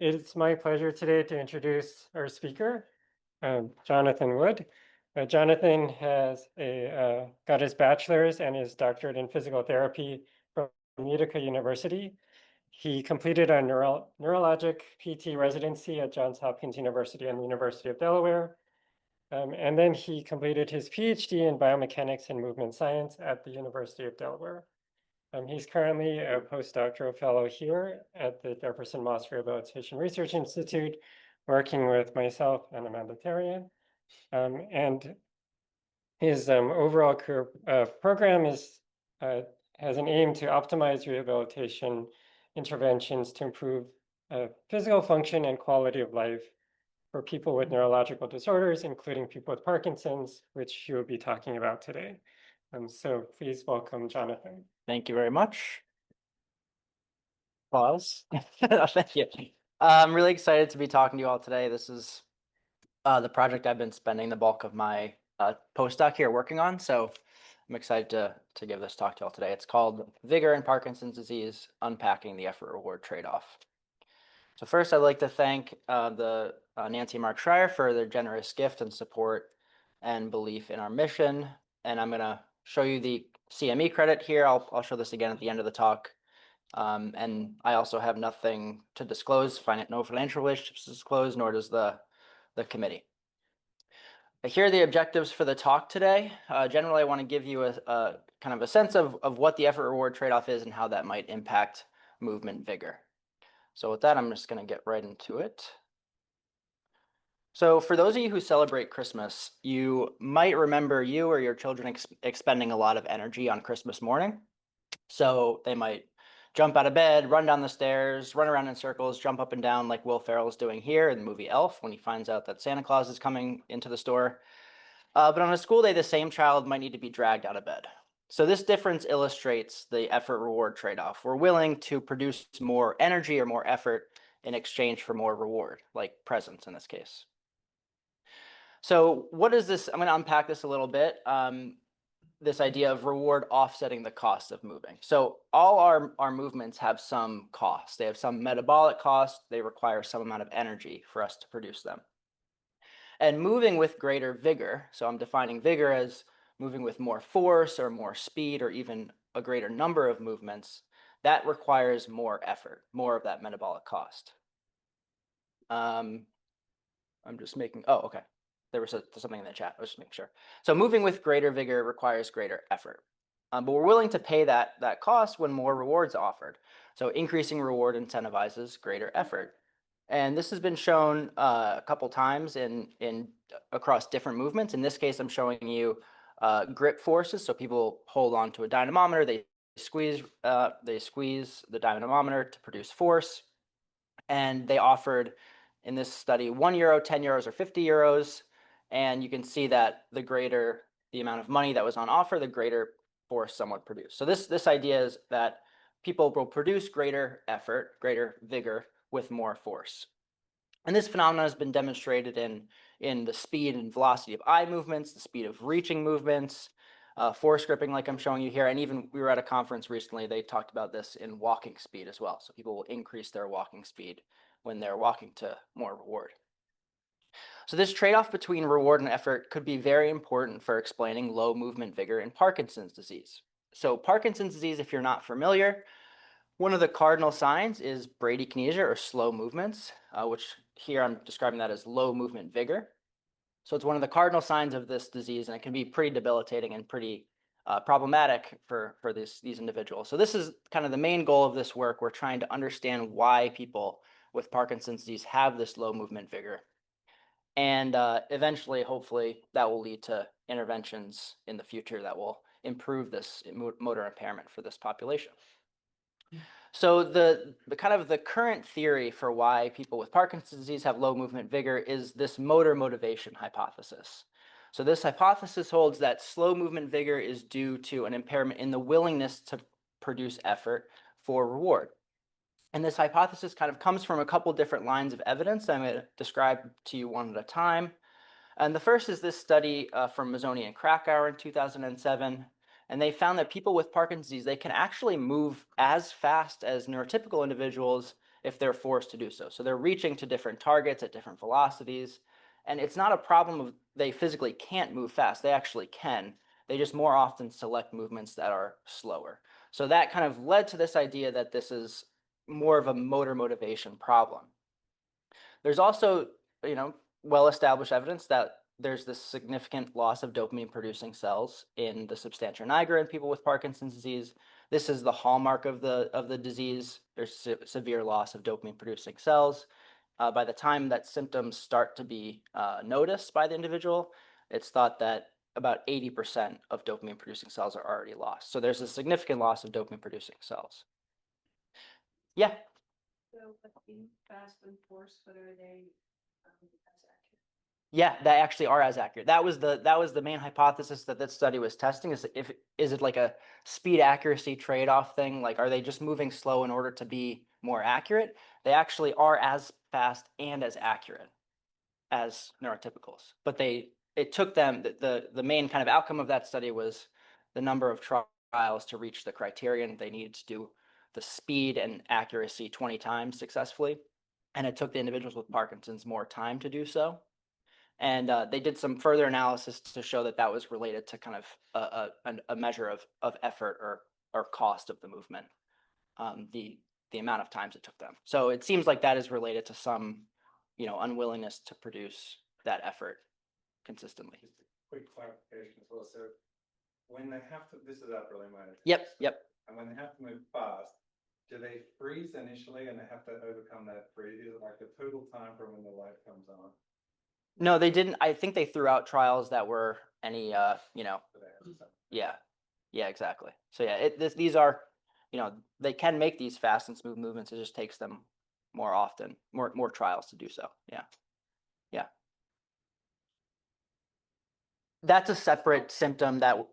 It's my pleasure today to introduce our speaker, Jonathan Wood. Jonathan has got his bachelor's and his doctorate in physical therapy from Utica University. He completed a neurologic PT residency at Johns Hopkins University and the University of Delaware. And then he completed his PhD in biomechanics and movement science at the University of Delaware. He's currently a postdoctoral fellow here at the Jefferson Moss Rehabilitation Research Institute, working with myself and Amanda Therrien. And his overall career program has an aim to optimize rehabilitation interventions to improve physical function and quality of life for people with neurological disorders, including people with Parkinson's, which he will be talking about today. So please welcome Jonathan. Thank you very much. Pause. Thank you. I'm really excited to be talking to you all today. This is the project I've been spending the bulk of my postdoc here working on. So I'm excited to give this talk to you all today. It's called Vigor and Parkinson's Disease, Unpacking the Effort-Reward Trade-Off. So first, I'd like to thank the Nancy and Marc Shrier for their generous gift and support and belief in our mission. And I'm going to show you the CME credit here. I'll show this again at the end of the talk. And I also have nothing to disclose, no financial relationships to disclose, nor does the committee. Here are the objectives for the talk today. Generally, I want to give you a kind of a sense of what the effort-reward trade-off is and how that might impact movement vigor. So with that, I'm just going to get right into it. So for those of you who celebrate Christmas, you might remember you or your children expending a lot of energy on Christmas morning. So they might jump out of bed, run down the stairs, run around in circles, jump up and down like Will Ferrell's doing here in the movie Elf when he finds out that Santa Claus is coming into the store. But on a school day, the same child might need to be dragged out of bed. So this difference illustrates the effort-reward trade-off. We're willing to produce more energy or more effort in exchange for more reward, like presents in this case. So what is this? I'm going to unpack this a little bit. This idea of reward offsetting the cost of moving. So all our movements have some cost. They have some metabolic cost. They require some amount of energy for us to produce them. And moving with greater vigor, so I'm defining vigor as moving with more force or more speed or even a greater number of movements, that requires more effort, more of that metabolic cost. I'm just making, oh, okay. There was something in the chat. I was just making sure. So moving with greater vigor requires greater effort. But we're willing to pay that cost when more rewards are offered. So increasing reward incentivizes greater effort. And this has been shown a couple times across different movements. In this case, I'm showing you grip forces. So people hold on to a dynamometer. They squeeze the dynamometer to produce force. And they offered, in this study, €1, 10 euros, or 50 euros. And you can see that the greater the amount of money that was on offer, the greater force someone produced. So this idea is that people will produce greater effort, greater vigor with more force. And this phenomenon has been demonstrated in the speed and velocity of eye movements, the speed of reaching movements, force gripping like I'm showing you here. And even we were at a conference recently, they talked about this in walking speed as well. So people will increase their walking speed when they're walking to more reward. So this trade-off between reward and effort could be very important for explaining low movement vigor in Parkinson's disease. So Parkinson's disease, if you're not familiar, one of the cardinal signs is bradykinesia or slow movements, which here I'm describing that as low movement vigor. So it's one of the cardinal signs of this disease, and it can be pretty debilitating and pretty problematic for these individuals. So this is kind of the main goal of this work. We're trying to understand why people with Parkinson's disease have this low movement vigor. And eventually, hopefully, that will lead to interventions in the future that will improve this motor impairment for this population. So the kind of the current theory for why people with Parkinson's disease have low movement vigor is this motor motivation hypothesis. So this hypothesis holds that slow movement vigor is due to an impairment in the willingness to produce effort for reward. And this hypothesis kind of comes from a couple different lines of evidence. I'm going to describe to you one at a time. And the first is this study from Mazzoni and Krakauer in 2007. And they found that people with Parkinson's disease, they can actually move as fast as neurotypical individuals if they're forced to do so. So they're reaching to different targets at different velocities. And it's not a problem of they physically can't move fast. They actually can. They just more often select movements that are slower. So that kind of led to this idea that this is more of a motor motivation problem. There's also, well-established evidence that there's this significant loss of dopamine-producing cells in the substantia nigra in people with Parkinson's disease. This is the hallmark of the disease. There's severe loss of dopamine-producing cells. By the time that symptoms start to be noticed by the individual, it's thought that about 80% of dopamine-producing cells are already lost. So there's a significant loss of dopamine-producing cells. Yeah. So, but being fast and forced, but are they as accurate? Yeah, they actually are as accurate. That was the main hypothesis that this study was testing, is it like a speed accuracy trade-off thing? Like, are they just moving slow in order to be more accurate? They actually are as fast and as accurate as neurotypicals. But it took them, the main kind of outcome of that study was the number of trials to reach the criterion. They needed to do the speed and accuracy 20 times successfully. And it took the individuals with Parkinson's more time to do so. And they did some further analysis to show that that was related to kind of a measure of effort or cost of the movement, the amount of times it took them. So it seems like that is related to some, unwillingness to produce that effort consistently. Just a quick clarification as well. So when they have to, this is upper limb motor. Yep. And when they have to move fast, do they freeze initially and they have to overcome that freeze? Is it like the total time from when the light comes on? No, they didn't. I think they threw out trials that were any, So they have to- yeah, exactly. So yeah, these are, they can make these fast and smooth movements. It just takes them more often, more trials to do so. Yeah. That's a separate symptom. The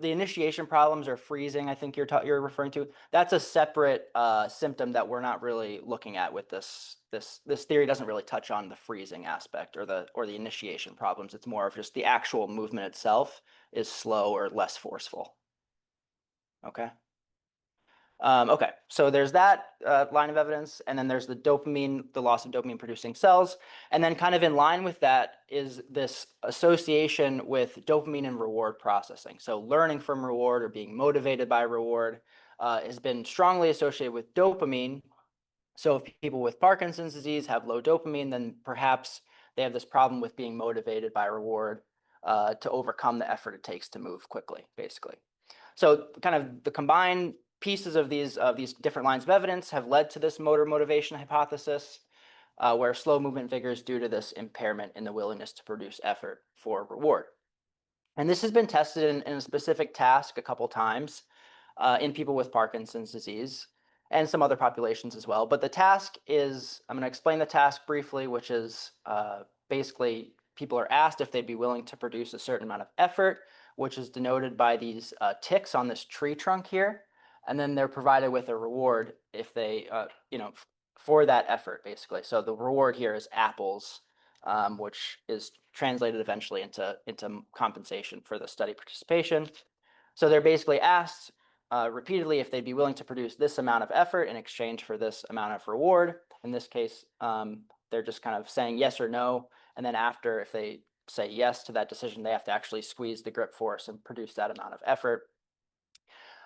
initiation problems or freezing, I think you're referring to. That's a separate symptom that we're not really looking at with this. This theory doesn't really touch on the freezing aspect or the initiation problems. It's more of just the actual movement itself is slow or less forceful. Okay. Okay, so there's that line of evidence, and then there's the loss of dopamine producing cells. And then kind of in line with that is this association with dopamine and reward processing. So learning from reward or being motivated by reward has been strongly associated with dopamine. So if people with Parkinson's disease have low dopamine, then perhaps they have this problem with being motivated by reward to overcome the effort it takes to move quickly, basically. So kind of the combined pieces of these different lines of evidence have led to this motor motivation hypothesis, where slow movement vigor is due to this impairment in the willingness to produce effort for reward. And this has been tested in a specific task a couple times in people with Parkinson's disease and some other populations as well. But the task is, I'm going to explain the task briefly, which is basically people are asked if they'd be willing to produce a certain amount of effort, which is denoted by these ticks on this tree trunk here. And then they're provided with a reward if they, for that effort, basically. So the reward here is apples, which is translated eventually into compensation for the study participation. So they're basically asked repeatedly if they'd be willing to produce this amount of effort in exchange for this amount of reward. In this case, they're just kind of saying yes or no. And then after, if they say yes to that decision, they have to actually squeeze the grip force and produce that amount of effort.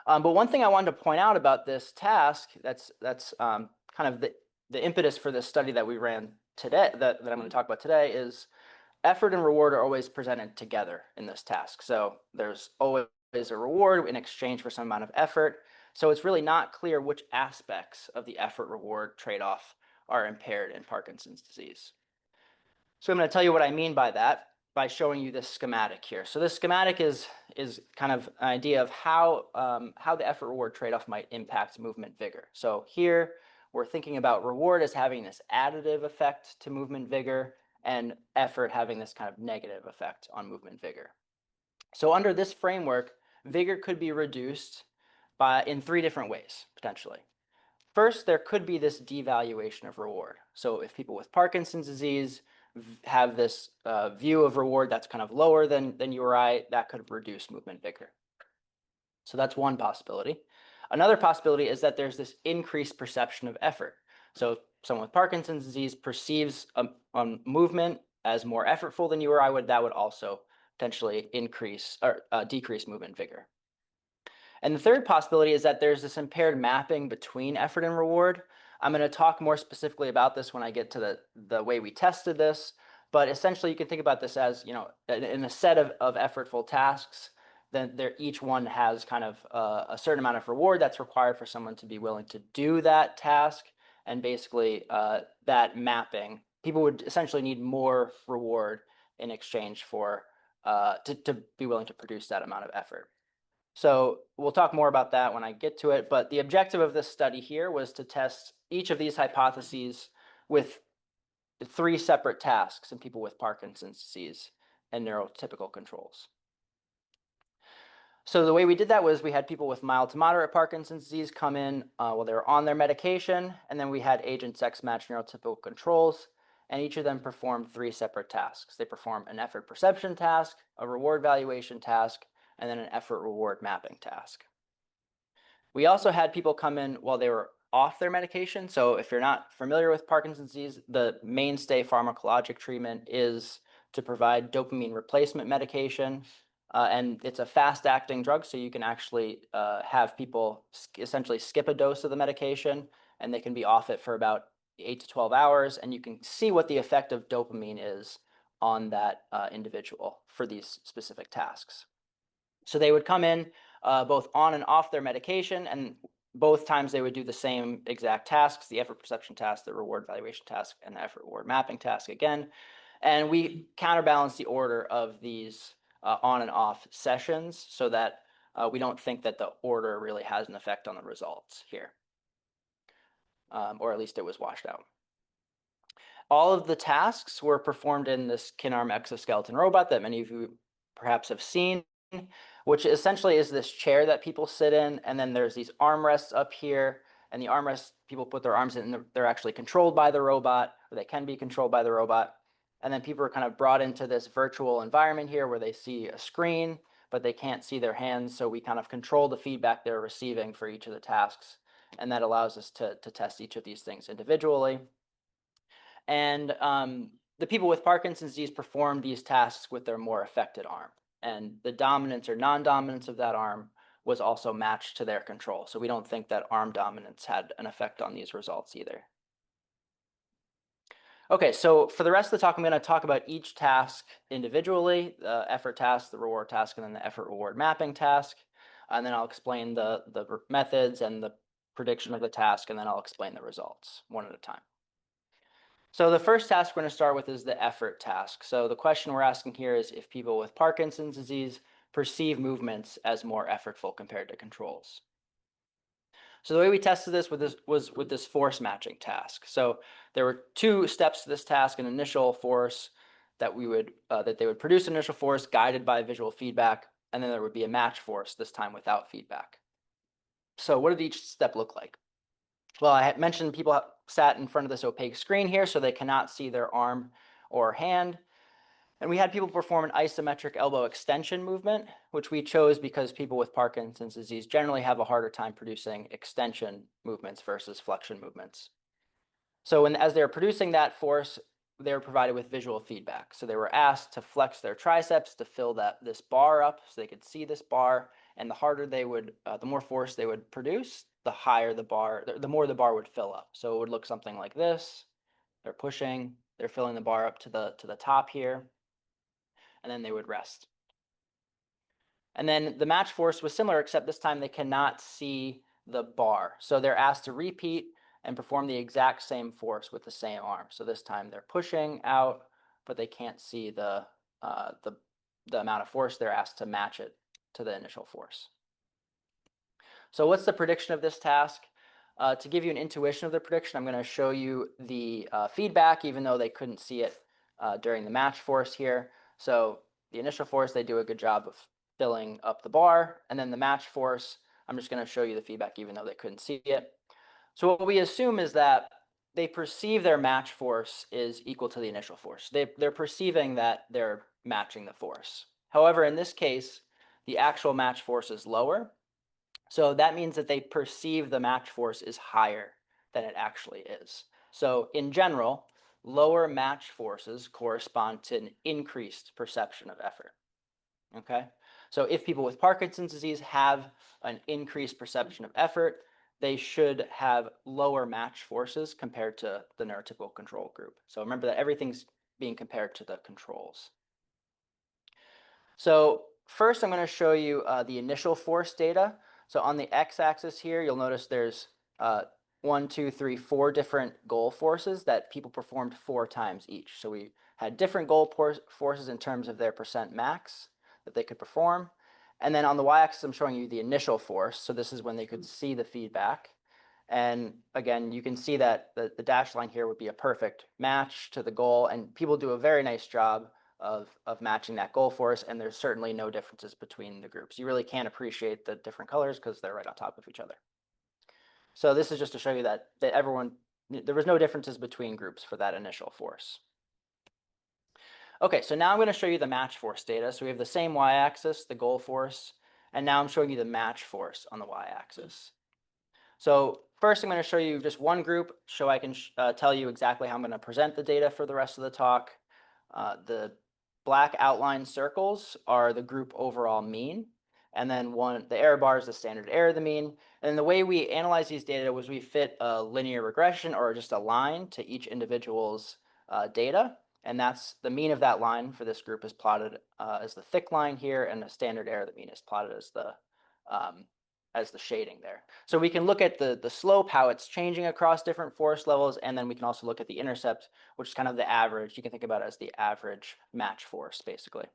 But one thing I wanted to point out about this task, that's kind of the impetus for this study that we ran today, that I'm going to talk about today, is effort and reward are always presented together in this task. So there's always a reward in exchange for some amount of effort. So it's really not clear which aspects of the effort-reward trade-off are impaired in Parkinson's disease. So I'm going to tell you what I mean by that by showing you this schematic here. So this schematic is kind of an idea of how the effort-reward trade-off might impact movement vigor. So here we're thinking about reward as having this additive effect to movement vigor and effort having this kind of negative effect on movement vigor. So under this framework, vigor could be reduced in 3 different ways, potentially. First, there could be this devaluation of reward. So if people with Parkinson's disease have this view of reward that's kind of lower than you or I, that could reduce movement vigor. So that's one possibility. Another possibility is that there's this increased perception of effort. So if someone with Parkinson's disease perceives a movement as more effortful than you or I would, that would also potentially increase or decrease movement vigor. And the third possibility is that there's this impaired mapping between effort and reward. I'm going to talk more specifically about this when I get to the way we tested this. But essentially, you can think about this as, you know, in a set of effortful tasks, then each one has kind of a certain amount of reward that's required for someone to be willing to do that task. And basically, that mapping, people would essentially need more reward in exchange for to be willing to produce that amount of effort. So we'll talk more about that when I get to it. But the objective of this study here was to test each of these hypotheses with 3 separate tasks in people with Parkinson's disease and neurotypical controls. So the way we did that was we had people with mild to moderate Parkinson's disease come in while they were on their medication, and then we had age and sex matched neurotypical controls, and each of them performed 3 separate tasks. They performed an effort perception task, a reward valuation task, and then an effort reward mapping task. We also had people come in while they were off their medication. So if you're not familiar with Parkinson's disease, the mainstay pharmacologic treatment is to provide dopamine replacement medication. And it's a fast-acting drug, so you can actually have people essentially skip a dose of the medication, and they can be off it for about 8 to 12 hours, and you can see what the effect of dopamine is on that individual for these specific tasks. So they would come in both on and off their medication, and both times they would do the same exact tasks, the effort perception task, the reward valuation task, and the effort reward mapping task again. And we counterbalance the order of these on and off sessions so that we don't think that the order really has an effect on the results here. Or at least it was washed out. All of the tasks were performed in this Kinarm exoskeleton robot that many of you perhaps have seen, which essentially is this chair that people sit in, and then there's these armrests up here, and the armrests, people put their arms in, and they're actually controlled by the robot, or they can be controlled by the robot. And then people are kind of brought into this virtual environment here where they see a screen, but they can't see their hands, so we kind of control the feedback they're receiving for each of the tasks, and that allows us to test each of these things individually. And the people with Parkinson's disease performed these tasks with their more affected arm. And the dominance or non-dominance of that arm was also matched to their control. So we don't think that arm dominance had an effect on these results either. Okay, so for the rest of the talk, I'm going to talk about each task individually, the effort task, the reward task, and then the effort reward mapping task. And then I'll explain the methods and the prediction of the task, and then I'll explain the results one at a time. So the first task we're going to start with is the effort task. So the question we're asking here is if people with Parkinson's disease perceive movements as more effortful compared to controls. So the way we tested this was with this force matching task. So there were 2 steps to this task: an initial force that they would produce an initial force guided by visual feedback, and then there would be a match force, this time without feedback. So what did each step look like? Well, I had mentioned people sat in front of this opaque screen here, so they cannot see their arm or hand. And we had people perform an isometric elbow extension movement, which we chose because people with Parkinson's disease generally have a harder time producing extension movements versus flexion movements. So as they were producing that force, they were provided with visual feedback. So they were asked to flex their triceps to fill this bar up so they could see this bar. And the harder they would, the more force they would produce, the higher the bar, the more the bar would fill up. So it would look something like this. They're pushing, they're filling the bar up to the top here, and then they would rest. And then the match force was similar, except this time they cannot see the bar. So they're asked to repeat and perform the exact same force with the same arm. So this time they're pushing out, but they can't see the amount of force. They're asked to match it to the initial force. So what's the prediction of this task? To give you an intuition of the prediction, I'm going to show you the feedback, even though they couldn't see it during the match force here. So the initial force, they do a good job of filling up the bar. And then the match force, I'm just going to show you the feedback, even though they couldn't see it. So what we assume is that they perceive their match force is equal to the initial force. They're perceiving that they're matching the force. However, in this case, the actual match force is lower. So that means that they perceive the match force is higher than it actually is. So in general, lower match forces correspond to an increased perception of effort. Okay, so if people with Parkinson's disease have an increased perception of effort, they should have lower match forces compared to the neurotypical control group. So remember that everything's being compared to the controls. So first I'm going to show you the initial force data. So on the x-axis here, you'll notice there's 1, 2, 3, 4 different goal forces that people performed 4 times each. So we had different goal forces in terms of their percent max that they could perform. And then on the y-axis, I'm showing you the initial force. So this is when they could see the feedback. And again, you can see that the dashed line here would be a perfect match to the goal. And people do a very nice job of matching that goal force. And there's certainly no differences between the groups. You really can't appreciate the different colors because they're right on top of each other. So this is just to show you that there was no differences between groups for that initial force. Okay, so now I'm going to show you the match force data. So we have the same y-axis, the goal force, and now I'm showing you the match force on the y-axis. So first I'm going to show you just one group so I can tell you exactly how I'm going to present the data for the rest of the talk. The black outline circles are the group overall mean, and then the error bar is the standard error of the mean. And the way we analyze these data was we fit a linear regression or just a line to each individual's data. And that's the mean of that line for this group is plotted as the thick line here, and the standard error of the mean is plotted as the shading there. So we can look at the slope, how it's changing across different force levels, and then we can also look at the intercept, which is kind of the average. You can think about it as the average match force, basically.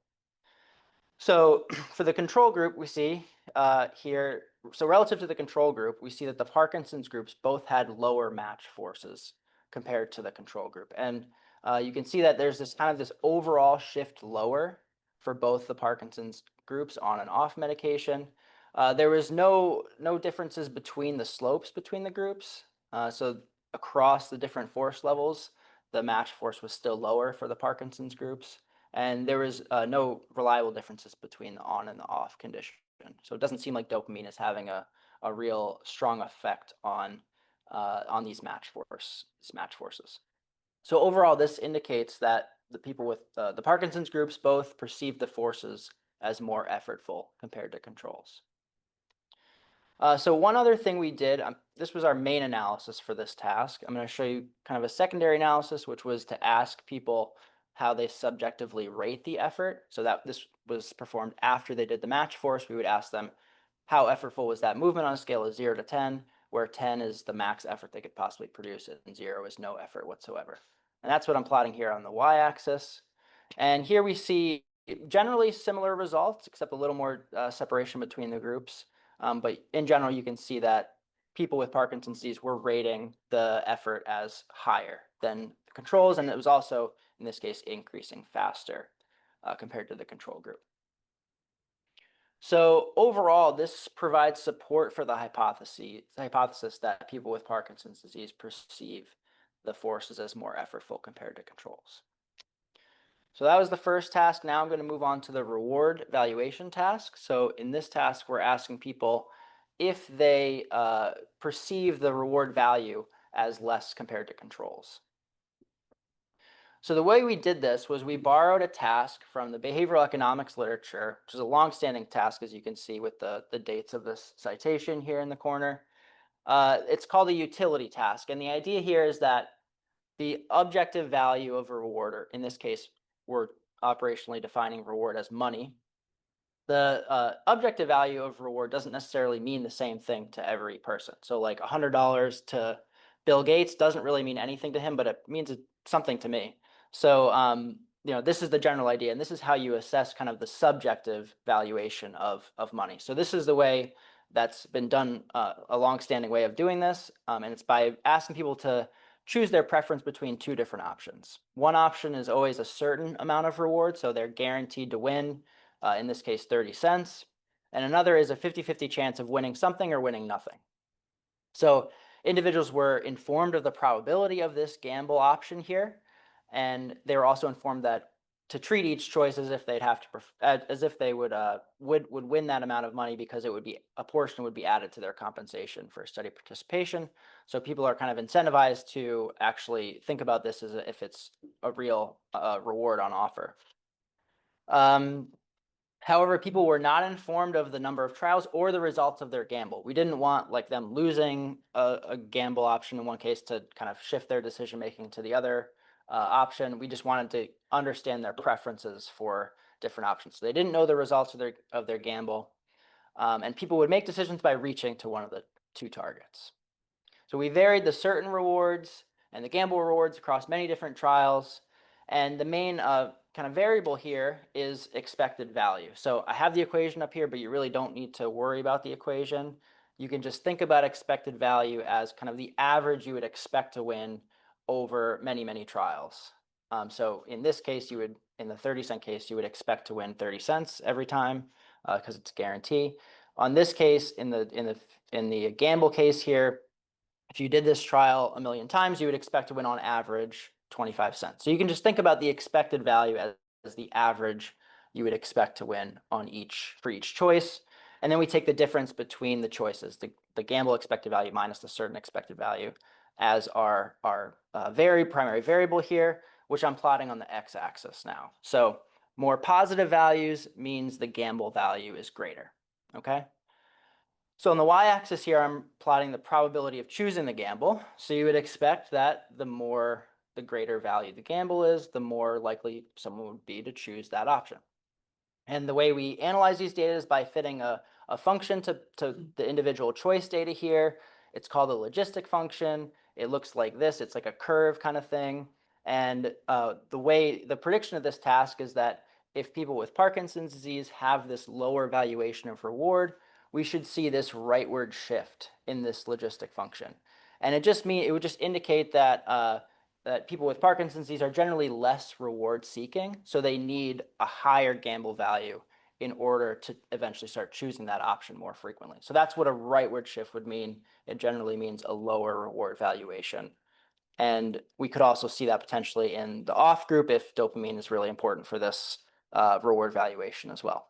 So for the control group, we see here, so relative to the control group, we see that the Parkinson's groups both had lower match forces compared to the control group. And you can see that there's this overall shift lower for both the Parkinson's groups on and off medication. There was no differences between the slopes between the groups. So across the different force levels, the match force was still lower for the Parkinson's groups. And there was no reliable differences between the on and the off condition. So it doesn't seem like dopamine is having a real strong effect on these match forces. So overall, this indicates that the people with the Parkinson's groups both perceive the forces as more effortful compared to controls. So one other thing we did, this was our main analysis for this task. I'm going to show you kind of a secondary analysis, which was to ask people how they subjectively rate the effort. So that this was performed after they did the match force. We would ask them, how effortful was that movement on a scale of 0 to 10, where 10 is the max effort they could possibly produce and 0 is no effort whatsoever. And that's what I'm plotting here on the y-axis. And here we see generally similar results, except a little more separation between the groups. But in general, you can see that people with Parkinson's disease were rating the effort as higher than the controls, and it was also, in this case, increasing faster compared to the control group. So overall, this provides support for the hypothesis that people with Parkinson's disease perceive the forces as more effortful compared to controls. So that was the first task. Now I'm going to move on to the reward valuation task. So in this task, we're asking people if they perceive the reward value as less compared to controls. So the way we did this was we borrowed a task from the behavioral economics literature, which is a long-standing task, as you can see with the dates of this citation here in the corner. It's called a utility task. And the idea here is that the objective value of a reward, or in this case, we're operationally defining reward as money. The objective value of reward doesn't necessarily mean the same thing to every person. So like $100 to Bill Gates doesn't really mean anything to him, but it means something to me. So this is the general idea, and this is how you assess kind of the subjective valuation of money. So this is the way that's been done, a long-standing way of doing this, and it's by asking people to choose their preference between 2 different options. One option is always a certain amount of reward, so they're guaranteed to win, in this case 30 cents. And another is a 50-50 chance of winning something or winning nothing. So individuals were informed of the probability of this gamble option here, and they were also informed that to treat each choice as if they'd have to as if they would win that amount of money, because it would be a portion would be added to their compensation for study participation. So people are kind of incentivized to actually think about this as if it's a real reward on offer. However, people were not informed of the number of trials or the results of their gamble. We didn't want like them losing a gamble option in one case to kind of shift their decision making to the other option. We just wanted to understand their preferences for different options. So they didn't know the results of their gamble, and people would make decisions by reaching to one of the two targets. So we varied the certain rewards and the gamble rewards across many different trials. And the main kind of variable here is expected value. So I have the equation up here, but you really don't need to worry about the equation. You can just think about expected value as kind of the average you would expect to win over many, many trials. So in this case, in the 30-cent case, you would expect to win 30 cents every time because it's a guarantee. On this case, in the gamble case here, if you did this trial 1 million times, you would expect to win on average 25 cents. So you can just think about the expected value as the average you would expect to win for each choice. And then we take the difference between the choices, the gamble expected value minus the certain expected value, as our primary variable here, which I'm plotting on the x-axis now. So more positive values means the gamble value is greater, okay? So on the y-axis here, I'm plotting the probability of choosing the gamble. So you would expect that the greater value the gamble is, the more likely someone would be to choose that option. And the way we analyze these data is by fitting a function to the individual choice data here. It's called a logistic function. It looks like this. It's like a curve kind of thing. And the prediction of this task is that if people with Parkinson's disease have this lower valuation of reward, we should see this rightward shift in this logistic function. And it would just indicate that that people with Parkinson's disease are generally less reward seeking, so they need a higher gamble value in order to eventually start choosing that option more frequently. So that's what a rightward shift would mean. It generally means a lower reward valuation. And we could also see that potentially in the off group if dopamine is really important for this reward valuation as well.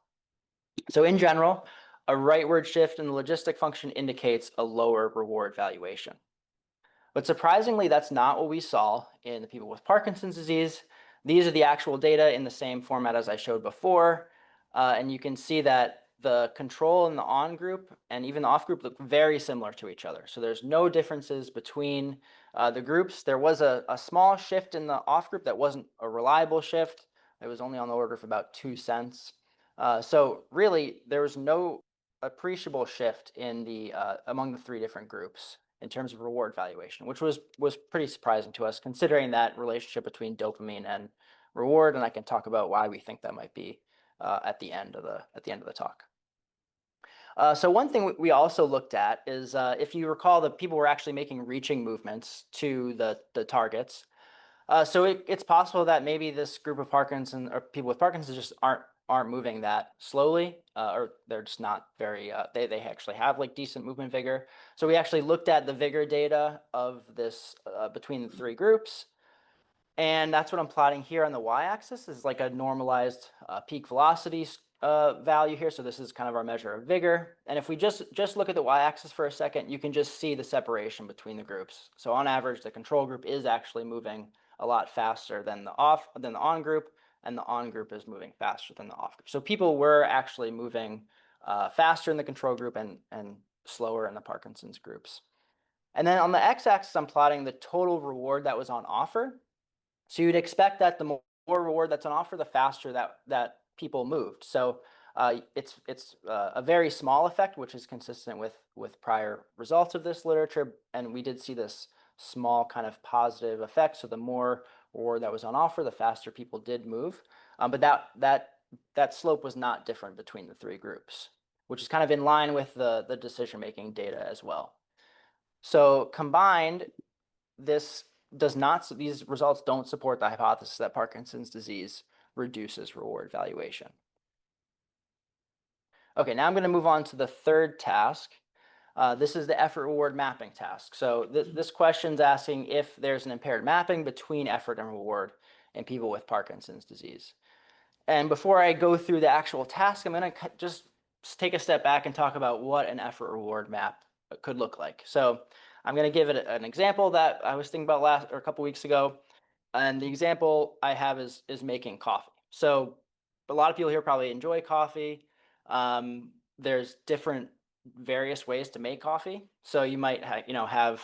So in general, a rightward shift in the logistic function indicates a lower reward valuation. But surprisingly, that's not what we saw in the people with Parkinson's disease. These are the actual data in the same format as I showed before. And you can see that the control and the on group and even the off group look very similar to each other. So there's no differences between the groups. There was a small shift in the off group that wasn't a reliable shift. It was only on the order of about 2 cents. So really, there was no appreciable shift in among the 3 different groups in terms of reward valuation, which was pretty surprising to us, considering that relationship between dopamine and reward. And I can talk about why we think that might be at the end of the talk. So one thing we also looked at is, if you recall, the people were actually making reaching movements to the targets. So it's possible that maybe this group of Parkinson or people with Parkinson's just aren't moving that slowly, or they're just not very, they actually have like decent movement vigor. So we actually looked at the vigor data of this between the 3 groups. And that's what I'm plotting here on the y-axis is like a normalized peak velocity value here. So this is kind of our measure of vigor. And if we just look at the y-axis for a second, you can just see the separation between the groups. So on average, the control group is actually moving a lot faster than the on group, and the on group is moving faster than the off group. So people were actually moving faster in the control group and slower in the Parkinson's groups. And then on the x-axis, I'm plotting the total reward that was on offer. So you'd expect that the more reward that's on offer, the faster that people moved. So it's a very small effect, which is consistent with prior results of this literature. And we did see this small kind of positive effect. So the more reward that was on offer, the faster people did move. But that slope was not different between the 3 groups, which is kind of in line with the decision-making data as well. So combined, these results don't support the hypothesis that Parkinson's disease reduces reward valuation. Okay, now I'm going to move on to the 3rd task. This is the effort reward mapping task. So this question's asking if there's an impaired mapping between effort and reward in people with Parkinson's disease. And before I go through the actual task, I'm going to just take a step back and talk about what an effort reward map could look like. So I'm going to give it an example that I was thinking about a couple weeks ago. And the example I have is making coffee. So a lot of people here probably enjoy coffee. There's different various ways to make coffee. So you might have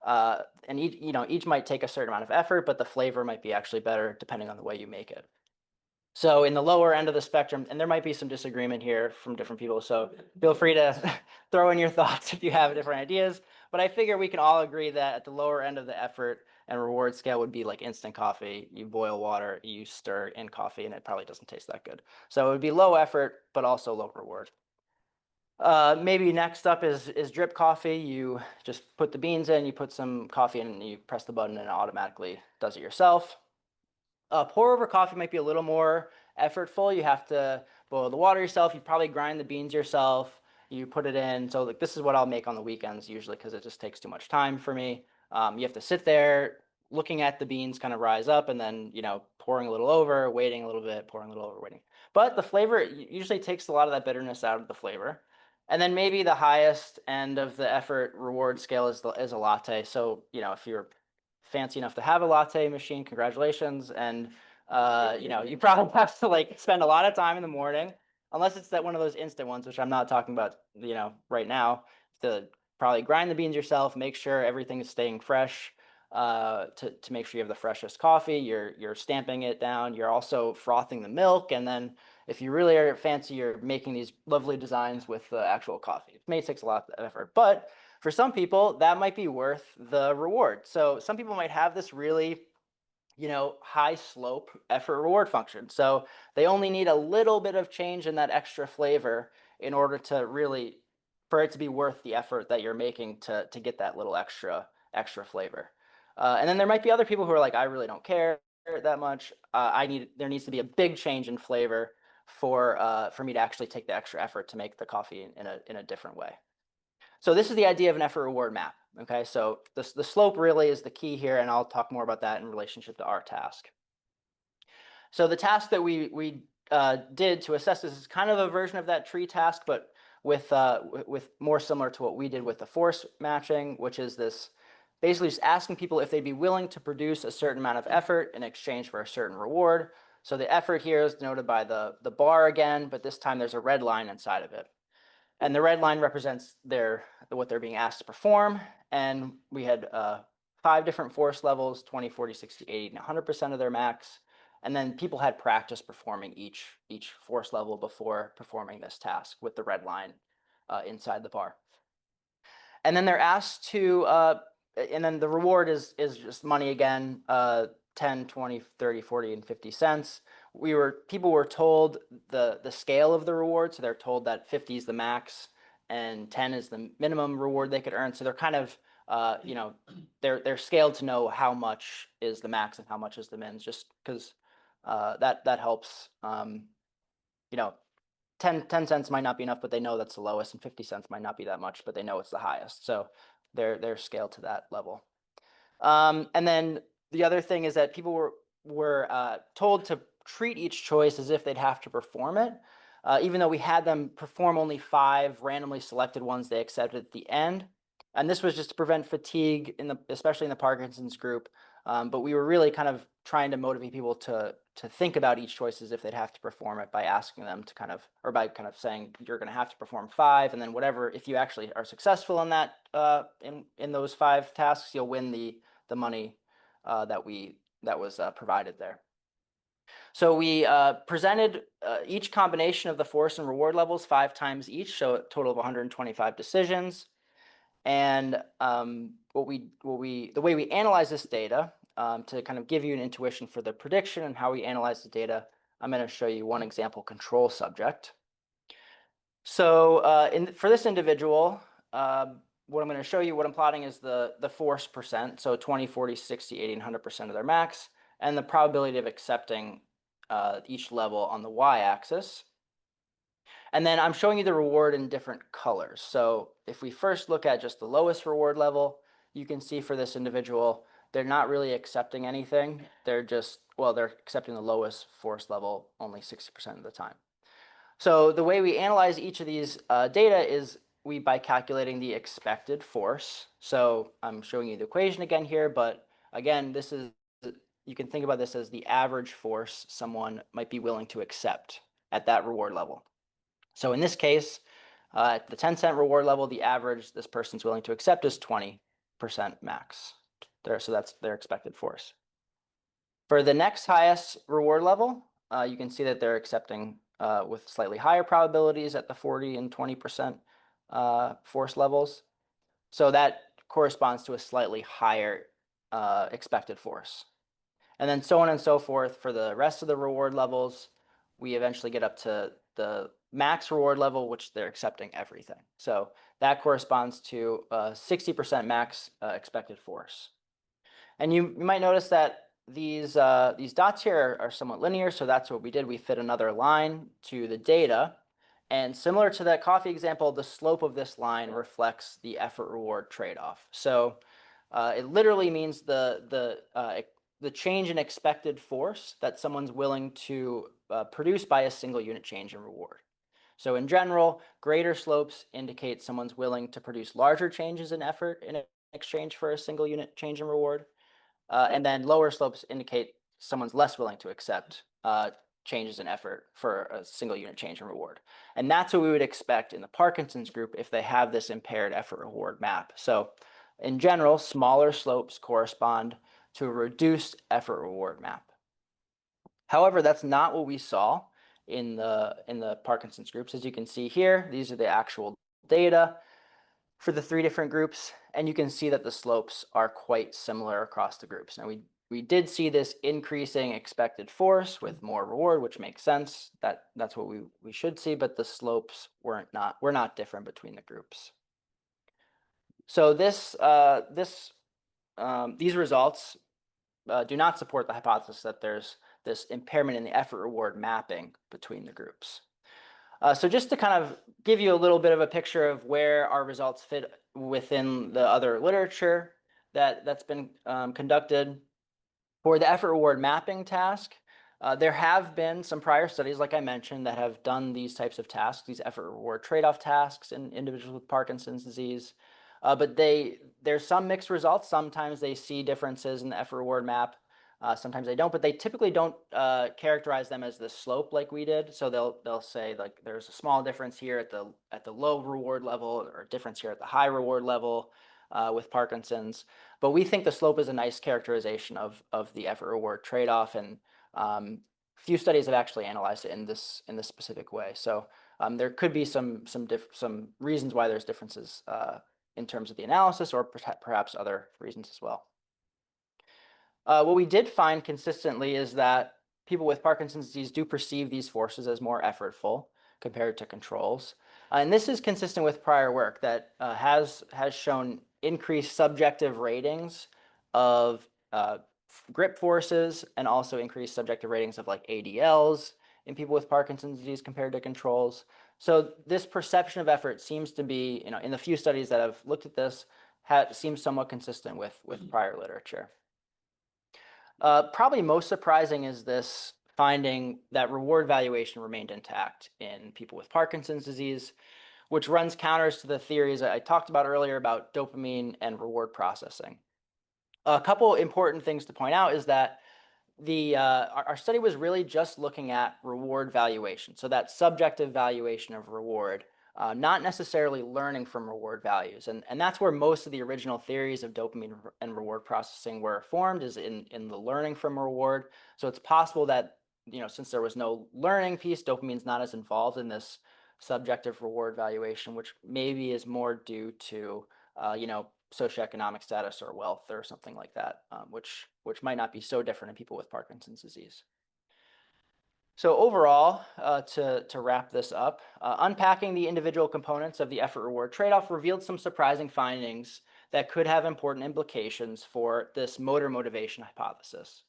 and each might take a certain amount of effort, but the flavor might be actually better depending on the way you make it. So in the lower end of the spectrum, and there might be some disagreement here from different people, so feel free to throw in your thoughts if you have different ideas. But I figure we can all agree that at the lower end of the effort and reward scale would be like instant coffee. You boil water, you stir in coffee, and it probably doesn't taste that good. So it would be low effort, but also low reward. Maybe next up is drip coffee. You just put the beans in, you put some coffee in, and you press the button, and it automatically does it yourself. Pour over coffee might be a little more effortful. You have to boil the water yourself. You probably grind the beans yourself. You put it in. So like this is what I'll make on the weekends usually because it just takes too much time for me. You have to sit there looking at the beans kind of rise up and then, pouring a little over, waiting a little bit, pouring a little over, waiting. But the flavor usually takes a lot of that bitterness out of the flavor. And then maybe the highest end of the effort reward scale is a latte. So, if you're fancy enough to have a latte machine, congratulations. And you probably have to like spend a lot of time in the morning, unless it's one of those instant ones, which I'm not talking about, right now, to probably grind the beans yourself, make sure everything is staying fresh, to make sure you have the freshest coffee. You're stamping it down. You're also frothing the milk, and then if you really are fancy, you're making these lovely designs with the actual coffee. It may take a lot of effort, but for some people, that might be worth the reward. So some people might have this really, high slope effort reward function. So they only need a little bit of change in that extra flavor in order to really, for it to be worth the effort that you're making to get that little extra flavor. And then there might be other people who are like, I really don't care that much. There needs to be a big change in flavor for me to actually take the extra effort to make the coffee in a different way. So this is the idea of an effort reward map. Okay, so the slope really is the key here, and I'll talk more about that in relationship to our task. So the task that we did to assess this is kind of a version of that tree task, but with more similar to what we did with the force matching, which is this basically just asking people if they'd be willing to produce a certain amount of effort in exchange for a certain reward. So the effort here is denoted by the bar again, but this time there's a red line inside of it. And the red line represents what they're being asked to perform. And we had 5 different force levels, 20, 40, 60, 80, and 100% of their max. And then people had practice performing each force level before performing this task with the red line inside the bar. And then they're asked to, and then the reward is just money again, 10, 20, 30, 40, and 50 cents. People were told the scale of the reward. So they're told that 50 is the max and 10 is the minimum reward they could earn. So they're kind of, they're scaled to know how much is the max and how much is the mins, just because that helps. 10 cents might not be enough, but they know that's the lowest, and 50 cents might not be that much, but they know it's the highest. So they're scaled to that level. And then the other thing is that people were told to treat each choice as if they'd have to perform it. Even though we had them perform only 5 randomly selected ones they accepted at the end. And this was just to prevent fatigue, especially in the Parkinson's group. But we were really kind of trying to motivate people to think about each choice as if they'd have to perform it by asking them to by saying you're going to have to perform 5, and then whatever, if you actually are successful in that in those 5 tasks, you'll win the money that was provided there. So we presented each combination of the force and reward levels 5 times each, so a total of 125 decisions. And the way we analyze this data to kind of give you an intuition for the prediction and how we analyze the data, I'm going to show you one example control subject. So for this individual, what I'm going to show you, what I'm plotting is the force percent, so 20, 40, 60, 80, and 100% of their max, and the probability of accepting each level on the y-axis. And then I'm showing you the reward in different colors. So if we first look at just the lowest reward level, you can see for this individual, they're not really accepting anything. They're just, well, they're accepting the lowest force level only 60% of the time. So the way we analyze each of these data is by calculating the expected force. So I'm showing you the equation again here, but again, this is, you can think about this as the average force someone might be willing to accept at that reward level. So in this case, at the 10-cent reward level, the average this person's willing to accept is 20% max. So that's their expected force. For the next highest reward level, you can see that they're accepting with slightly higher probabilities at the 40 and 20% force levels. So that corresponds to a slightly higher expected force. And then so on and so forth for the rest of the reward levels, we eventually get up to the max reward level, which they're accepting everything. So that corresponds to 60% max expected force. And you might notice that these dots here are somewhat linear, so that's what we did. We fit another line to the data. And similar to that coffee example, the slope of this line reflects the effort-reward trade-off. So it literally means the change in expected force that someone's willing to produce by a single unit change in reward. So in general, greater slopes indicate someone's willing to produce larger changes in effort in exchange for a single unit change in reward. And then lower slopes indicate someone's less willing to accept changes in effort for a single unit change in reward. And that's what we would expect in the Parkinson's group if they have this impaired effort reward map. So in general, smaller slopes correspond to a reduced effort reward map. However, that's not what we saw in the Parkinson's groups. As you can see here, these are the actual data for the 3 different groups, and you can see that the slopes are quite similar across the groups. Now we did see this increasing expected force with more reward, which makes sense. That's what we should see, but the slopes were not different between the groups. So these results do not support the hypothesis that there's this impairment in the effort reward mapping between the groups. So just to kind of give you a little bit of a picture of where our results fit within the other literature that's been conducted. For the effort reward mapping task, there have been some prior studies, like I mentioned, that have done these types of tasks, these effort reward trade-off tasks in individuals with Parkinson's disease. But there's some mixed results. Sometimes they see differences in the effort reward map. Sometimes they don't, but they typically don't characterize them as the slope like we did. So they'll say like there's a small difference here at the low reward level, or a difference here at the high reward level with Parkinson's. But we think the slope is a nice characterization of the effort reward trade-off, and few studies have actually analyzed it in this specific way. So there could be some reasons why there's differences in terms of the analysis, or perhaps other reasons as well. What we did find consistently is that people with Parkinson's disease do perceive these forces as more effortful compared to controls. And this is consistent with prior work that has shown increased subjective ratings of grip forces, and also increased subjective ratings of like ADLs in people with Parkinson's disease compared to controls. So this perception of effort seems to be, in the few studies that have looked at this, seems somewhat consistent with prior literature. Probably most surprising is this finding that reward valuation remained intact in people with Parkinson's disease, which runs counters to the theories I talked about earlier about dopamine and reward processing. A couple important things to point out is that our study was really just looking at reward valuation, so that subjective valuation of reward, not necessarily learning from reward values. And that's where most of the original theories of dopamine and reward processing were formed, is in the learning from reward. So it's possible that, since there was no learning piece, dopamine's not as involved in this subjective reward valuation, which maybe is more due to, socioeconomic status or wealth or something like that, which might not be so different in people with Parkinson's disease. So overall, to wrap this up, unpacking the individual components of the effort-reward trade-off revealed some surprising findings that could have important implications for this motor motivation hypothesis.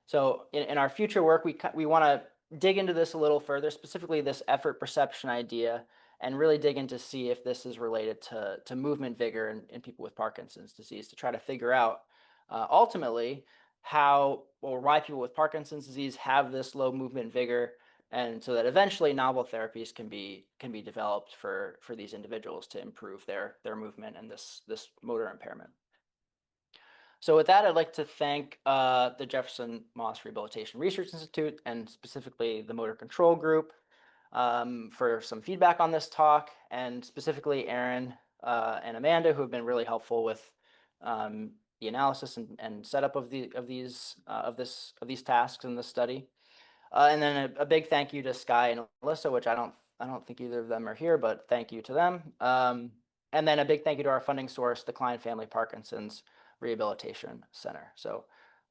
So in our future work, we want to dig into this a little further, specifically this effort perception idea, and really dig in to see if this is related to movement vigor in people with Parkinson's disease, to try to figure out ultimately how or why people with Parkinson's disease have this low movement vigor, and so that eventually novel therapies can be developed for these individuals to improve their movement and this motor impairment. So with that, I'd like to thank the Jefferson Moss Rehabilitation Research Institute and specifically the Motor Control Group for some feedback on this talk, and specifically Aaron and Amanda, who have been really helpful with the analysis and setup of these tasks in this study. And then a big thank you to Sky and Alyssa, which I don't think either of them are here, but thank you to them. And then a big thank you to our funding source, the Klein Family Parkinson's Rehabilitation Center. So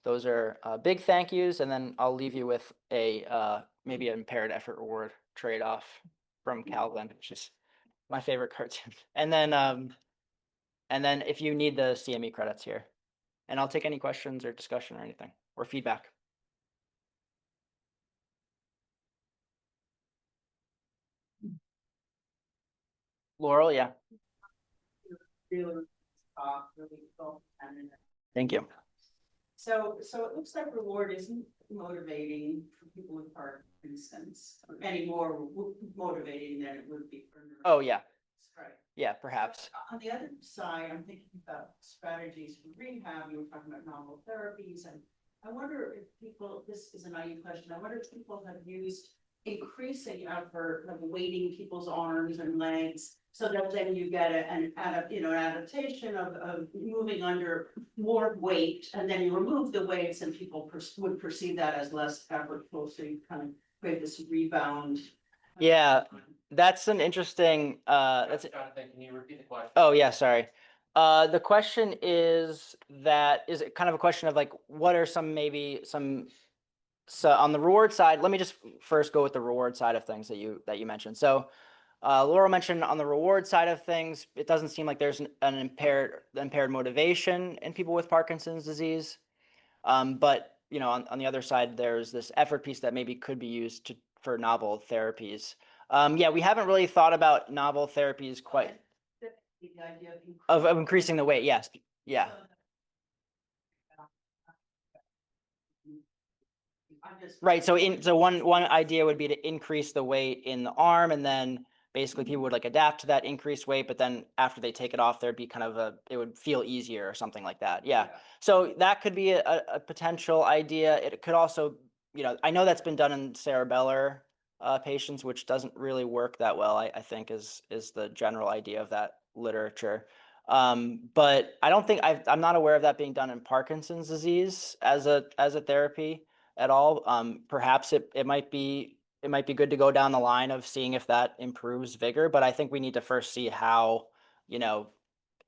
those are big thank yous, and then I'll leave you with a maybe an impaired effort reward trade-off from Calvin, which is my favorite cartoon. And then if you need the CME credits here, and I'll take any questions or discussion or anything or feedback. Laurel, yeah. Really cool. Thank you. So it looks like reward isn't motivating for people with Parkinson's, any more motivating than it would be for neuro. Oh yeah, Right. yeah, perhaps. On the other side, I'm thinking about strategies for rehab. You were talking about novel therapies, and I wonder if people, this is a naive question, I wonder if people have used increasing effort of weighting people's arms and legs so that then you get an adaptation of moving under more weight, and then you remove the weights and people would perceive that as less effortful, so you kind of create this rebound. Yeah, that's an interesting that's Jonathan, can you repeat the question? oh yeah, sorry. The question is it kind of a question of like what are so on the reward side, let me just first go with the reward side of things that you mentioned. So Laura mentioned on the reward side of things, it doesn't seem like there's an impaired motivation in people with Parkinson's disease. But you know, on the other side, there's this effort piece that maybe could be used for novel therapies. Yeah, we haven't really thought about novel therapies quite The idea of increasing the weight. Yes, yeah. Right. So one idea would be to increase the weight in the arm, and then basically people would like adapt to that increased weight, but then after they take it off, there'd be kind of it would feel easier or something like that. Yeah. So that could be a potential idea. It could also, you know, I know that's been done in cerebellar patients, which doesn't really work that well, I think is the general idea of that literature. But I don't think I'm not aware of that being done in Parkinson's disease as a therapy at all. Perhaps it might be good to go down the line of seeing if that improves vigor, but I think we need to first see how, you know,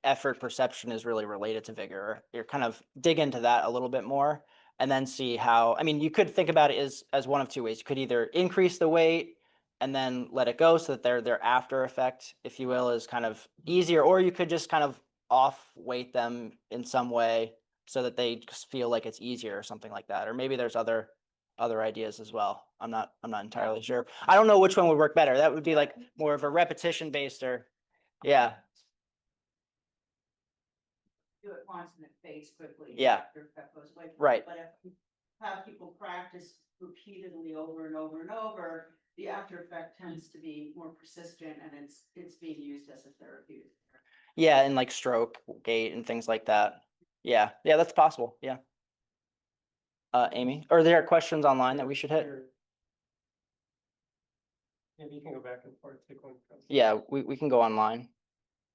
effort perception is really related to vigor. You're kind of dig into that a little bit more and then see how, I mean, you could think about it as one of two ways. You could either increase the weight and then let it go so that their after effect, if you will, is kind of easier, or you could just kind of off weight them in some way so that they just feel like it's easier or something like that. Or maybe there's other ideas as well. I'm not entirely sure. I don't know which one would work better. That would be like more of a repetition based, or yeah. Do it once and it fades quickly. Yeah. After effect goes away. Right. But if you have people practice repeatedly over and over and over, the after effect tends to be more persistent, and it's being used as a therapeutic. Yeah, and like stroke gait and things like that. Yeah, that's possible. Yeah. Amy, are there questions online that we should hit? Sure. Maybe you can go back and forth, take one. Yeah, we can go online.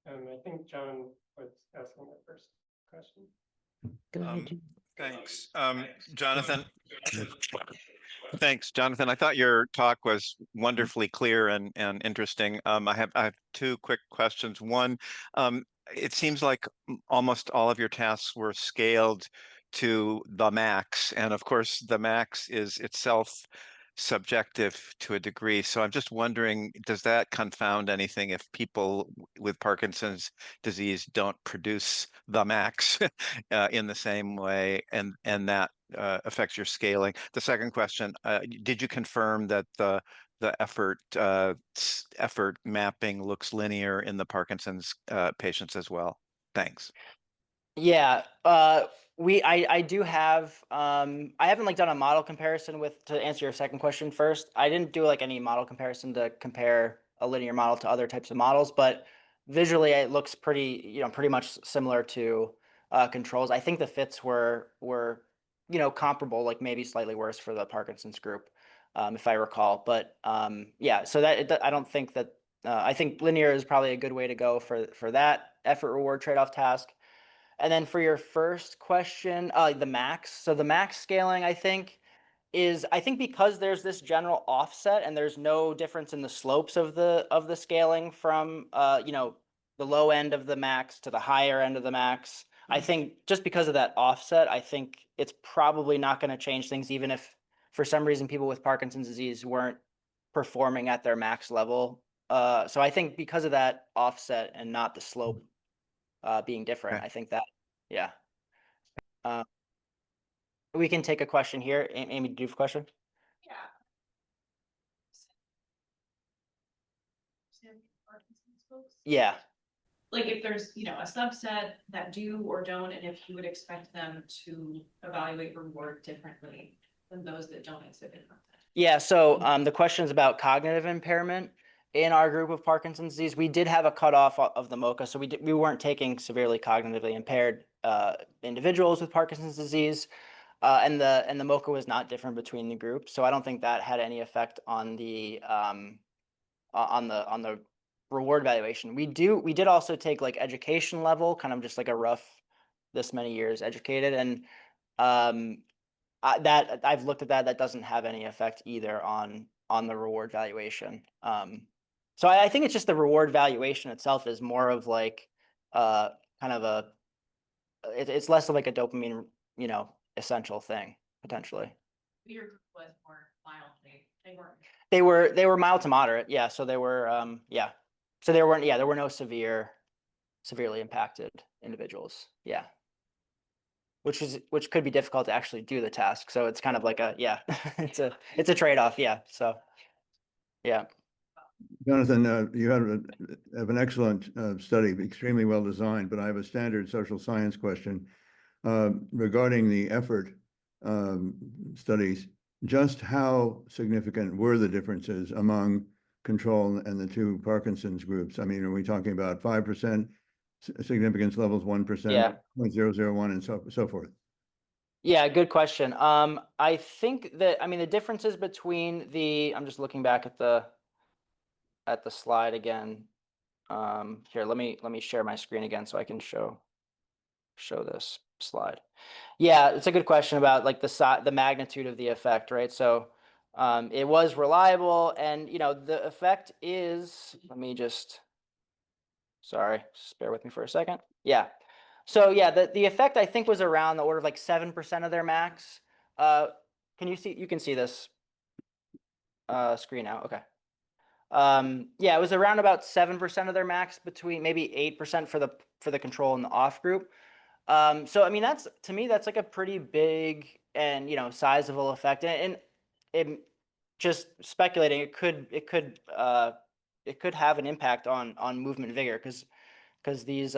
I think John was asking the first question. Thanks, Jonathan. Thanks, Jonathan. I thought your talk was wonderfully clear and interesting. I have two quick questions. One, it seems like almost all of your tasks were scaled to the max, and of course, the max is itself subjective to a degree. So I'm just wondering, does that confound anything if people with Parkinson's disease don't produce the max in the same way, and that affects your scaling? The second question, did you confirm that the effort mapping looks linear in the Parkinson's patients as well? Thanks. Yeah, I do have, I haven't like done a model comparison with, to answer your second question first. I didn't do like any model comparison to compare a linear model to other types of models, but visually it looks pretty, pretty much similar to controls. I think the fits were, comparable, like maybe slightly worse for the Parkinson's group, if I recall. But yeah, so I don't think that, I think linear is probably a good way to go for that effort reward trade-off task. And then for your first question, the max. So the max scaling, I think because there's this general offset and there's no difference in the slopes of the scaling from the low end of the max to the higher end of the max. I think just because of that offset, I think it's probably not going to change things, even if for some reason people with Parkinson's disease weren't performing at their max level. So I think because of that offset and not the slope being different. Okay. I think that, yeah. We can take a question here. Amy, do you have a question? Yeah. Yeah. Like if there's, a subset that do or don't, and if you would expect them to evaluate reward differently than those that don't exhibit that. Yeah, so the question is about cognitive impairment in our group of Parkinson's disease. We did have a cutoff of the MoCA, so we weren't taking severely cognitively impaired individuals with Parkinson's disease, and the MoCA was not different between the groups. So I don't think that had any effect on the reward valuation. We did also take like education level, kind of just like a rough this many years educated, and that I've looked at that doesn't have any effect either on the reward valuation. So I think it's just the reward valuation itself is more of like kind of it's less of like a dopamine, essential thing potentially. Your group was more mildly, they weren't. They were mild to moderate, yeah. So they were yeah. So there were no severely impacted individuals, yeah. Which could be difficult to actually do the task. So it's kind of like it's a trade-off, yeah. So yeah. Jonathan, you have an excellent study, extremely well designed, but I have a standard social science question regarding the effort studies. Just how significant were the differences among control and the two Parkinson's groups? I mean, are we talking about 5% significance levels, 1%, Yeah. 0.001, and so forth? Yeah, good question. I think that, the differences between I'm just looking back at the slide again. Here, let me share my screen again so I can show this slide. Yeah, it's a good question about like the magnitude of the effect, right? So it was reliable, and the effect is, sorry, just bear with me for a second. Yeah. So yeah, the effect I think was around the order of like 7% of their max. You can see this screen now. Okay. Yeah, it was around about 7% of their max, between maybe 8% for the control and the off group. So that's, to me, that's like a pretty big and sizable effect, and it, just speculating, it could have an impact on movement vigor, because these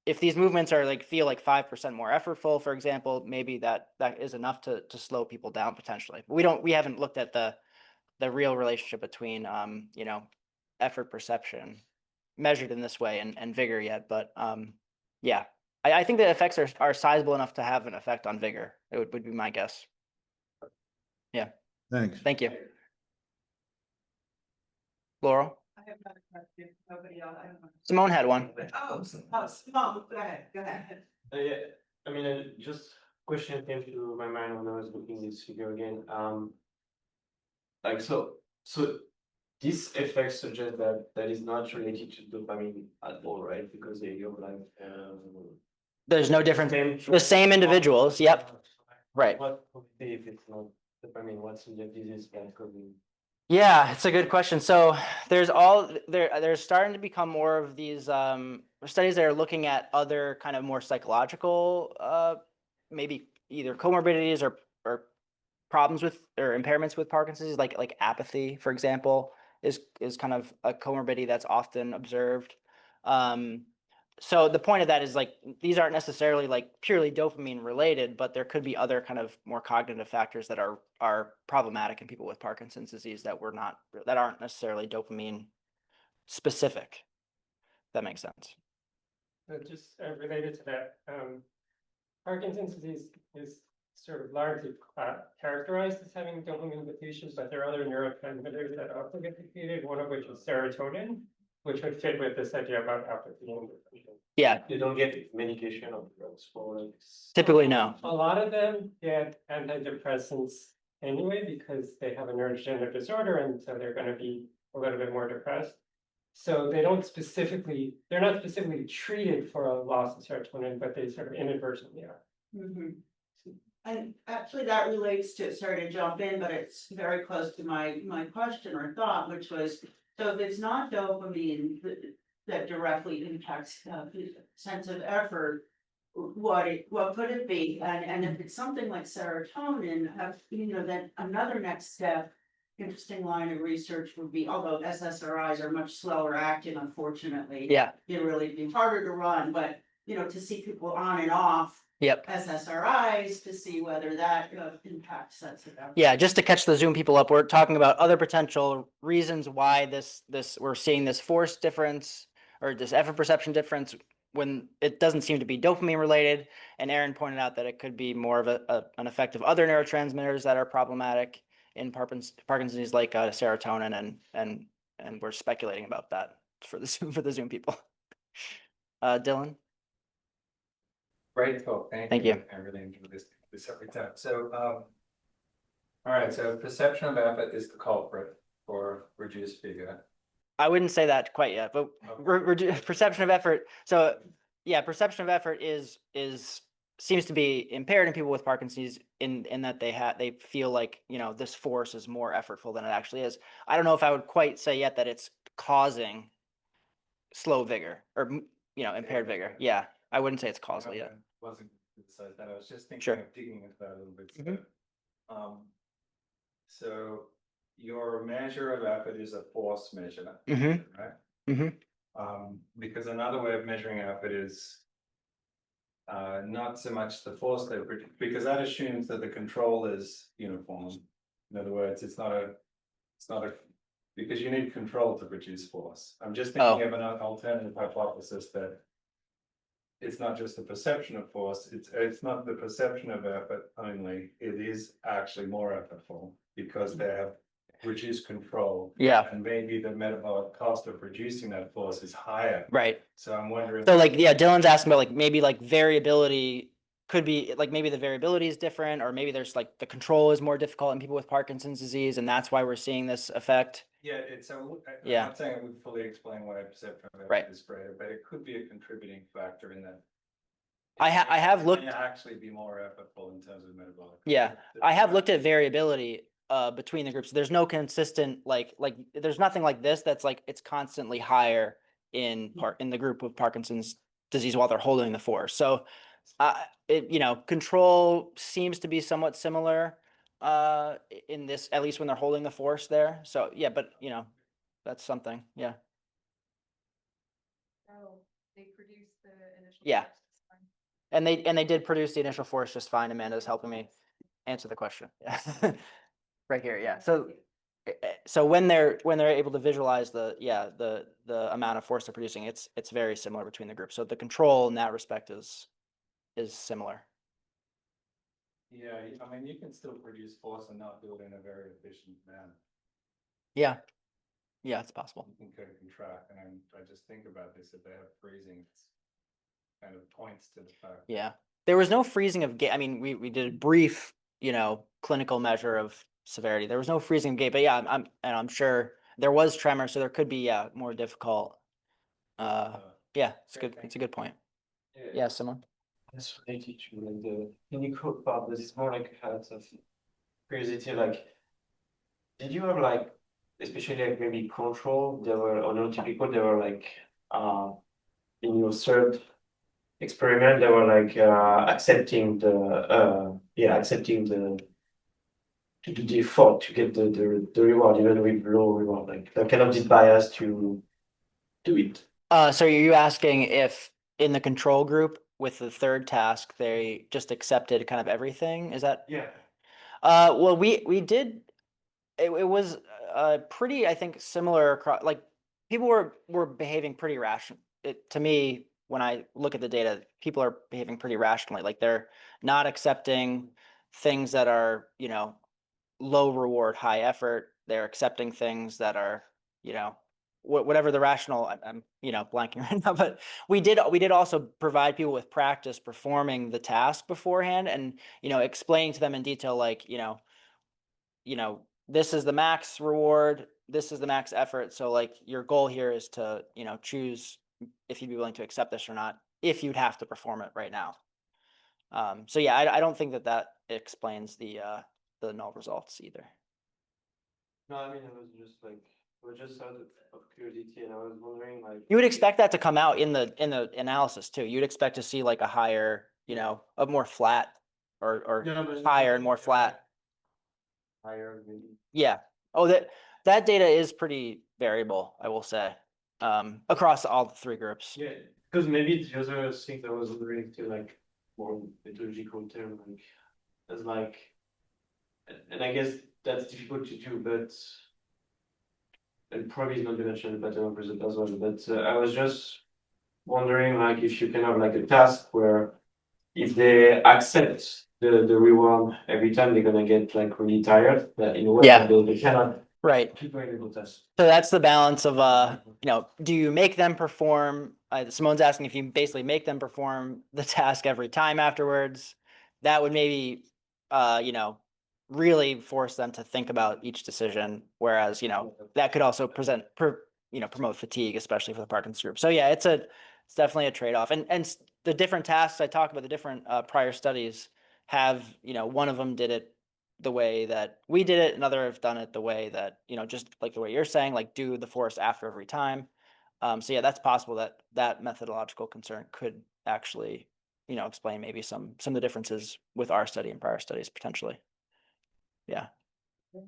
if these movements are feel like 5% more effortful, for example, maybe that is enough to slow people down potentially. But we haven't looked at the real relationship between effort perception measured in this way and vigor yet. But yeah, I think the effects are sizable enough to have an effect on vigor. It would be my guess. Yeah. Thanks. Thank you. Laurel? I have another question. Nobody else. I don't know. Simone had one. Simone, go ahead. Yeah, just question came to my mind when I was looking this figure again. So this effect suggests that is not related to dopamine at all, right? Because you're like There's no difference. The same individuals. Yep. Right. What could be if it's not dopamine? What's in the disease that could be? Yeah, it's a good question. So there's starting to become more of these studies that are looking at other kind of more psychological, maybe either comorbidities or problems with or impairments with Parkinson's, like apathy, for example, is kind of a comorbidity that's often observed. so the point of that is like, these aren't necessarily like purely dopamine related, but there could be other kind of more cognitive factors that are problematic in people with Parkinson's disease that aren't necessarily dopamine specific. That makes sense. Just related to that, Parkinson's disease is sort of largely characterized as having dopamine depletion, but there are other neurotransmitters that also get depleted, one of which is serotonin, which would fit with this idea about apathy and depression. Yeah, You don't get medication or drugs for like. typically no. A lot of them get antidepressants anyway because they have a neurodegenerative disorder, and so they're going to be a little bit more depressed. So they're not specifically treated for a loss of serotonin, but they sort of inadvertently are. Mhm. And actually that relates to, sorry to jump in, but it's very close to my question or thought, which was, so if it's not dopamine that directly impacts sense of effort, what could it be? And if it's something like serotonin, then another next step, interesting line of research would be, although SSRIs are much slower acting, unfortunately. Yeah, It'd really be harder to run, but to see people on and off yep. SSRIs to see whether that impacts sense of effort. Yeah, just to catch the Zoom people up, we're talking about other potential reasons why this we're seeing this force difference or this effort perception difference when it doesn't seem to be dopamine related. And Aaron pointed out that it could be more of an effect of other neurotransmitters that are problematic in Parkinson's disease, like serotonin, and we're speculating about that for the Zoom people. Dylan. Great talk, Thank you. I really enjoy this every time. So, all right, so perception of effort is the culprit for reduced vigor. I wouldn't say that quite yet, but perception of effort. So yeah, perception of effort seems to be impaired in people with Parkinson's in that they feel like, this force is more effortful than it actually is. I don't know if I would quite say yet that it's causing slow vigor or, impaired vigor. Yeah, I wouldn't say it's causal yet. Wasn't criticize that. I was just thinking Sure. of digging into that a little bit. Mhm. So your measure of effort is a force measure, Mhm. right? Mm-hmm. Because another way of measuring effort is not so much the force because that assumes that the control is uniform. In other words, it's not a because you need control to produce force. I'm just thinking of an alternative hypothesis that it's not just the perception of force, it's not the perception of effort only, it is actually more effortful because they have reduced control. Yeah. And maybe the metabolic cost of producing that force is higher. Right. So I'm wondering. So Dylan's asking about maybe variability could be maybe the variability is different, or maybe there's the control is more difficult in people with Parkinson's disease, and that's why we're seeing this effect. Yeah, I'm Yeah. not saying it would fully explain why perception of effort Right. is greater, but it could be a contributing factor in that. I have looked. It may actually be more effortful in terms of metabolic. Yeah, I have looked at variability between the groups. There's no consistent there's nothing like this that's it's constantly higher in the group of Parkinson's disease while they're holding the force. So control seems to be somewhat similar in this, at least when they're holding the force there. So yeah, but that's something. Yeah. Oh, they produce the initial. Yeah. force, it's fine. And they did produce the initial force just fine. Amanda's helping me answer the question. Yeah. Right here. Yeah. So when they're able to visualize the amount of force they're producing, it's very similar between the groups. So the control in that respect is similar. Yeah, I mean, you can still produce force and not do it in a very efficient manner. Yeah. Yeah, it's possible. You can contract, and I just think about this, if they have freezing, it's kind of points to the fact. Yeah. There was no freezing of gait. I mean, we did a brief, clinical measure of severity. There was no freezing of gait, but yeah, I'm sure there was tremor, so there could be more difficult. Yeah, it's good. It's a good point. Yeah, Simon. That's related to the clinical part, but it's more out of curiosity. Did you have especially maybe control? There were or neurotypical. They were in your third experiment. They were accepting the to do the effort to get the reward even with low reward. They kind of this bias to do it. So are you asking if in the control group with the third task, they just accepted kind of everything. Is that? Yeah. Well, we did. It was pretty, I think, similar across. Like people were behaving pretty rational. To me, when I look at the data, people are behaving pretty rationally. Like they're not accepting things that are, low reward, high effort. They're accepting things that are, whatever the rational. I'm blanking right now, but we did also provide people with practice performing the task beforehand, and explaining to them in detail, like this is the max reward, this is the max effort. So like your goal here is to choose if you'd be willing to accept this or not, if you'd have to perform it right now. So yeah, I don't think that explains the null results either. No, I mean, it was just like, it was just out of curiosity, and I was wondering, like. You would expect that to come out in the analysis too. You'd expect to see like a higher, a more flat or Yeah, but- higher and more flat. Higher, maybe. Yeah. Oh, that data is pretty variable, I will say, across all the three groups. Yeah, because maybe the other thing I was wondering to like more methodological term, like as like, and I guess that's difficult to do, but and probably is not gonna change the pattern of result as well. But I was just wondering, like, if you can have like a task where if they accept the reward every time, they're gonna get like really tired. That in a way, Yeah. that they cannot Right. keep doing the test. So that's the balance of, do you make them perform? Simone's asking if you basically make them perform the task every time afterwards. That would maybe, really force them to think about each decision. Whereas, that could also promote fatigue, especially for the Parkinson's group. So yeah, it's definitely a trade-off. And the different tasks I talked about, the different prior studies have, one of them did it the way that we did it, and other have done it the way that, just like the way you're saying, like do the force after every time. So yeah, that's possible that methodological concern could actually, explain maybe some of the differences with our study and prior studies potentially. Yeah.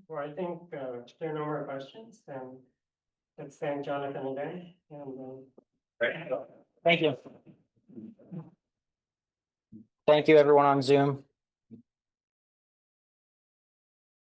Well, I think if there are no more questions, then let's thank Jonathan again. And Thank you. Thank you, everyone on Zoom.